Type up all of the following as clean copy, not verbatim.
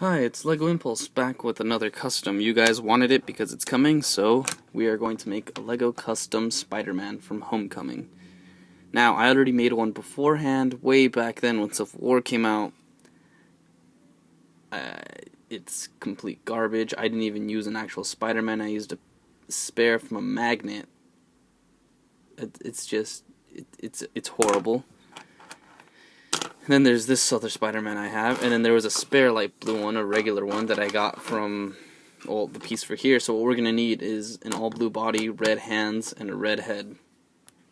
Hi, it's LEGO Impulse back with another custom. You guys wanted it because it's coming, so we are going to make a LEGO custom Spider-Man from Homecoming. Now, I already made one beforehand, way back then when Civil War came out. It's complete garbage. I didn't even use an actual Spider-Man. I used a spare from a magnet. It's horrible. And then there's this other Spider-Man I have, and then there was a spare light blue one, a regular one, that I got from, well, the piece for here. So what we're going to need is an all blue body, red hands, and a red head.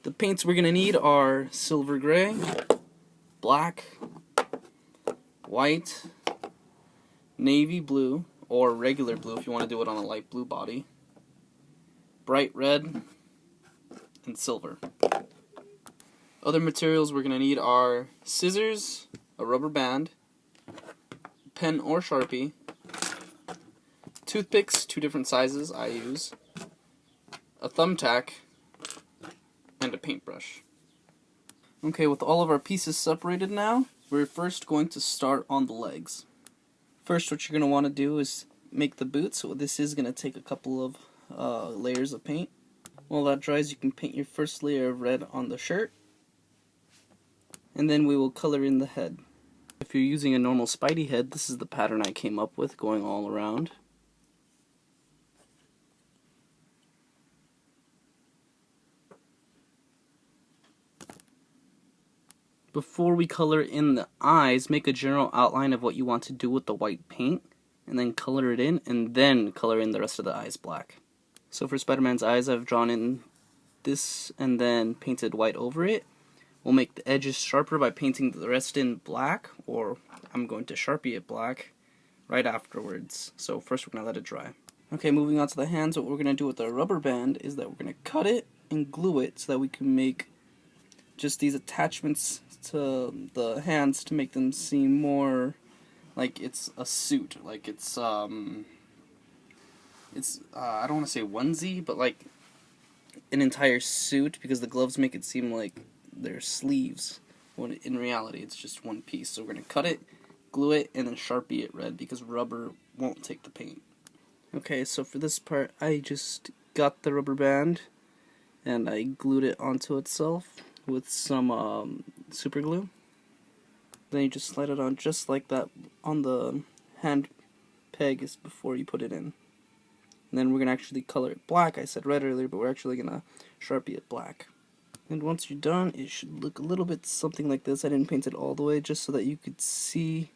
The paints we're going to need are silver gray, black, white, navy blue, or regular blue if you want to do it on a light blue body, bright red, and silver. Other materials we're going to need are scissors, a rubber band, pen or Sharpie, toothpicks, 2 different sizes I use, a thumbtack, and a paintbrush. Okay, with all of our pieces separated now, we're first going to start on the legs. First, what you're going to want to do is make the boots. So this is going to take a couple of layers of paint. While that dries, you can paint your first layer of red on the shirt, and then we will color in the head. If you're using a normal Spidey head, this is the pattern I came up with, going all around. Before we color in the eyes, make a general outline of what you want to do with the white paint, and then color it in, and then color in the rest of the eyes black. So for Spider-Man's eyes, I've drawn in this and then painted white over it. We'll make the edges sharper by painting the rest in black, or I'm going to Sharpie it black right afterwards. So first we're going to let it dry. Okay, moving on to the hands, what we're going to do with the rubber band is that we're going to cut it and glue it so that we can make just these attachments to the hands to make them seem more like it's a suit, like it's I don't want to say onesie, but like an entire suit, because the gloves make it seem like they're sleeves, when in reality it's just one piece. So we're going to cut it, glue it, and then Sharpie it red, because rubber won't take the paint. Okay, so for this part, I just got the rubber band, and I glued it onto itself with some super glue. Then you just slide it on just like that on the hand peg is before you put it in. And then we're going to actually color it black. I said red earlier, but we're actually going to Sharpie it black. And once you're done, it should look a little bit something like this. I didn't paint it all the way just so that you could see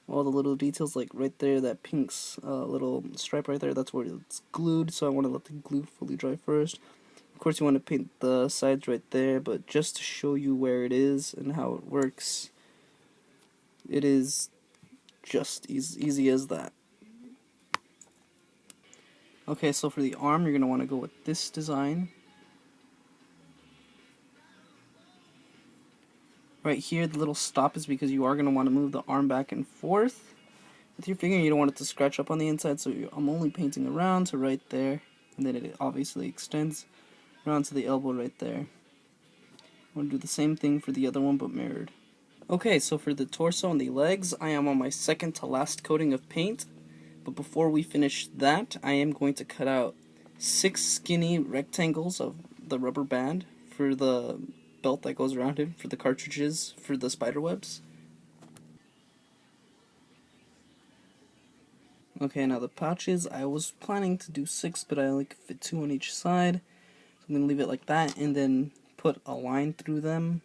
all the little details, like right there, that pink's little stripe right there, that's where it's glued, so I want to let the glue fully dry first. Of course you want to paint the sides right there, but just to show you where it is and how it works, it is just easy as that. Okay, so for the arm, you're going to want to go with this design. Right here, the little stop is because you are going to want to move the arm back and forth with your finger. You don't want it to scratch up on the inside, so I'm only painting around to right there, and then it obviously extends around to the elbow right there. I'm going to do the same thing for the other one, but mirrored. Okay, so for the torso and the legs, I am on my second to last coating of paint, but before we finish that, I am going to cut out 6 skinny rectangles of the rubber band for the belt that goes around it, for the cartridges for the spider webs. Okay, now the pouches, I was planning to do 6, but I only could fit 2 on each side, so I'm going to leave it like that, and then put a line through them,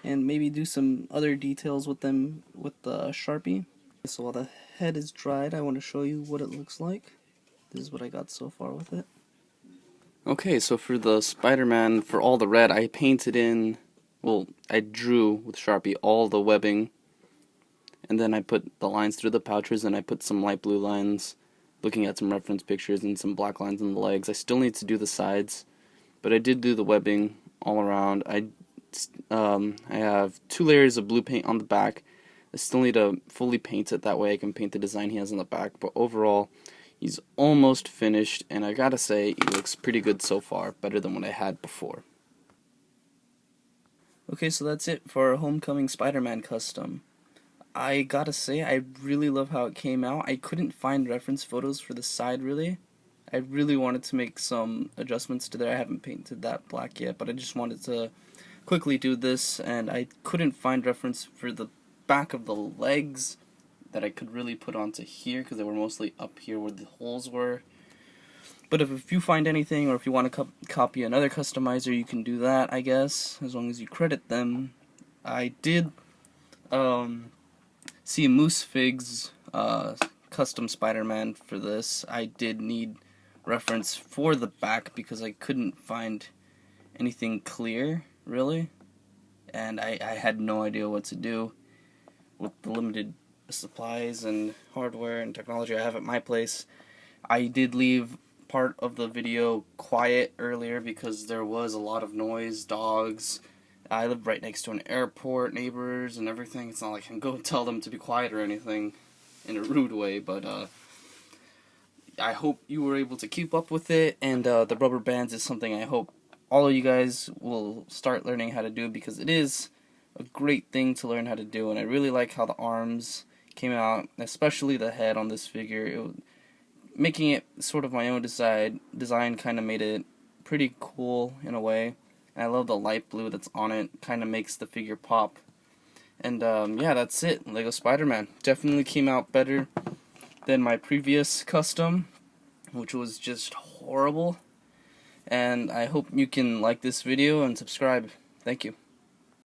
and maybe do some other details with them with the Sharpie. So while the head is dried, I want to show you what it looks like. This is what I got so far with it. Okay, so for the Spider-Man, for all the red, I painted in, well, I drew with Sharpie all the webbing, and then I put the lines through the pouches, and I put some light blue lines, looking at some reference pictures, and some black lines on the legs. I still need to do the sides, but I did do the webbing all around. I have 2 layers of blue paint on the back. I still need to fully paint it, that way I can paint the design he has on the back, but overall, he's almost finished, and I gotta say, he looks pretty good so far, better than what I had before. Okay, so that's it for our Homecoming Spider-Man custom. I gotta say, I really love how it came out. I couldn't find reference photos for the side, really. I really wanted to make some adjustments to there. I haven't painted that black yet, but I just wanted to quickly do this, and I couldn't find reference for the back of the legs that I could really put onto here, because they were mostly up here where the holes were. But if you find anything, or if you want to copy another customizer, you can do that, I guess, as long as you credit them. I did see Moosefig's custom Spider-Man for this. I did need reference for the back because I couldn't find anything clear, really. And I had no idea what to do with the limited supplies and hardware and technology I have at my place. I did leave part of the video quiet earlier because there was a lot of noise, dogs. I live right next to an airport, neighbors and everything. It's not like I can go tell them to be quiet or anything in a rude way, but I hope you were able to keep up with it, and the rubber bands is something I hope all of you guys will start learning how to do, because it is a great thing to learn how to do, and I really like how the arms came out, especially the head on this figure. Making it sort of my own design kind of made it pretty cool in a way. And I love the light blue that's on it, kind of makes the figure pop. And yeah, that's it. Lego Spider-Man definitely came out better than my previous custom, which was just horrible. And I hope you can like this video and subscribe. Thank you.